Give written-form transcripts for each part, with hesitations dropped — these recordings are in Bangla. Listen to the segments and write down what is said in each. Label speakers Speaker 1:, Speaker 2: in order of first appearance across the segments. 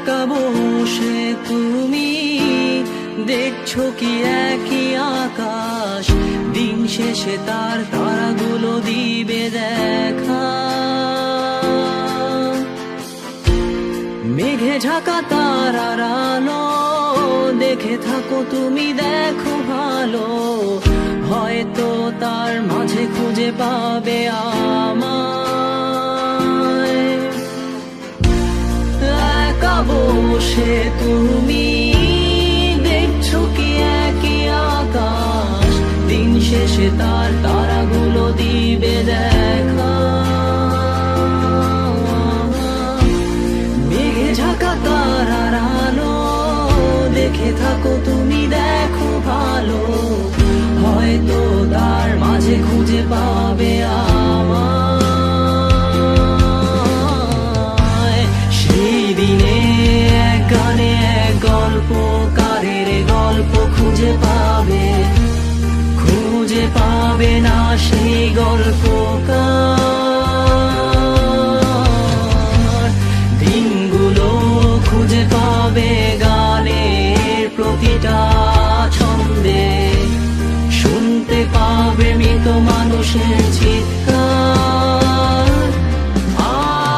Speaker 1: একা বসে তুমি দেখছো কি একই আকাশ, দিন শেষে তার তারাগুলো দিবে দেখা। মেঘে ঢাকা তারার আলো দেখে থাকো তুমি, দেখো ভালো, হয়তো তার মাঝে খুঁজে পাবে আমায়। একা বসে তুমি দেখছো কি একই আকাশ, দিন শেষে তার তারাগুলো দিবে দেখা। মেঘে ঢাকা তারার আলো দেখে থাকো তুমি, দেখো ভালো, হয়তো তার মাঝে খুঁজে পাবে আমায়। সেই দিনে এক গানে এক গল্পকারের গল্প খুঁজে পাবে, খুঁজে পাবে না সেই গল্পকার। দিনগুলো খুঁজে পাবে গানের প্রতিটা ছন্দে, শুনতে পাবে মৃত মানুষের চিৎকার। আমার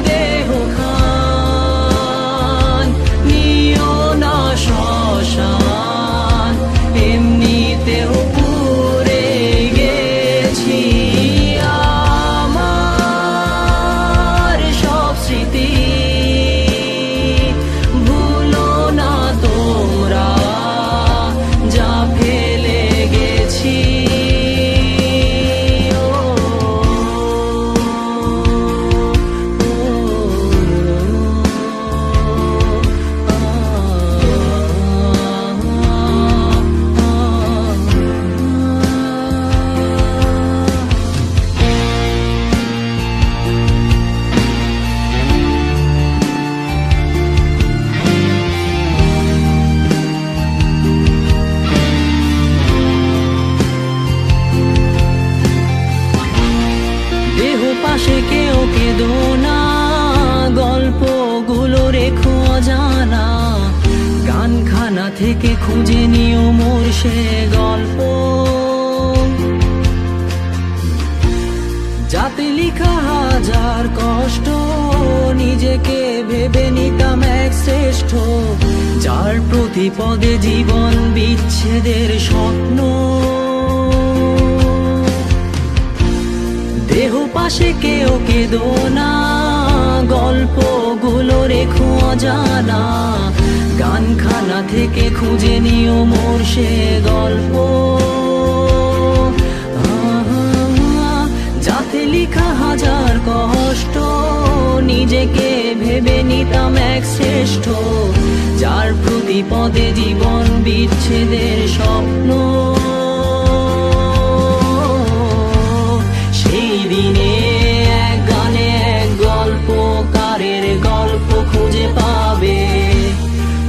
Speaker 1: দেহ খান নিও না শ্মশান, এমনিতেও পুড়ে গেছি। আমার সব স্মৃতি ভুলো না তোমরা, যা ফেলে গেছি। দেহ পাশে কেউ কেঁদো না, গল্পগুলো রেখো অজানা, গানখানা থেকে খুঁজে নিও মোর সে গল্প, যাতে লিখা হাজার কষ্ট নিজেকে ভেবে নিতাম এক শ্রেষ্ঠ, যার প্রতি পদে জীবন বিচ্ছেদের স্বপ্ন। দেহ পাশে কেউ কেঁদো না, গল্পগুলো রেখো অজানা, গানখানা থেকে খুঁজে নিও মোর সে গল্প, যাতে লিখা হাজার কষ্ট নিজেকে ভেবে নিতাম এক শ্রেষ্ঠ, যার প্রতি পদে জীবন বিচ্ছেদের স্বপ্ন। সেই দিনে এক গানে এক গল্পকারের গল্প খুঁজে পাবে,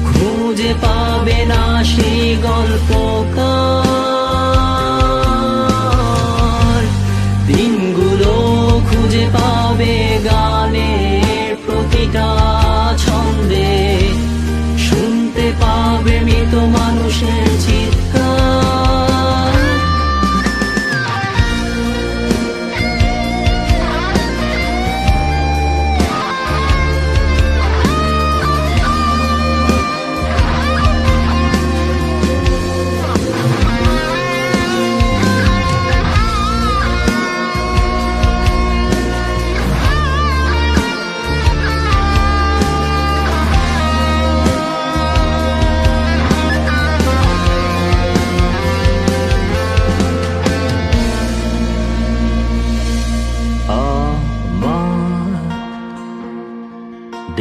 Speaker 1: খুঁজে পাবে না সেই গল্পকার। দিনগুলো খুঁজে পাবে গানের প্রতিটা ছন্দে, শুনতে পাবে মৃত মানুষের চিৎকার।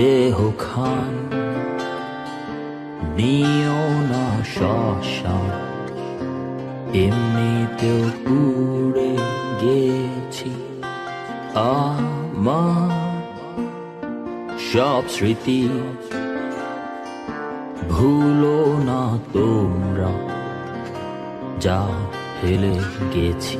Speaker 1: দেহ খান নিও না শ্মশান, এমনিতেও পুড়ে গেছি। আমার সব স্মৃতি ভুলো না তোমরা, যা ফেলে গেছি।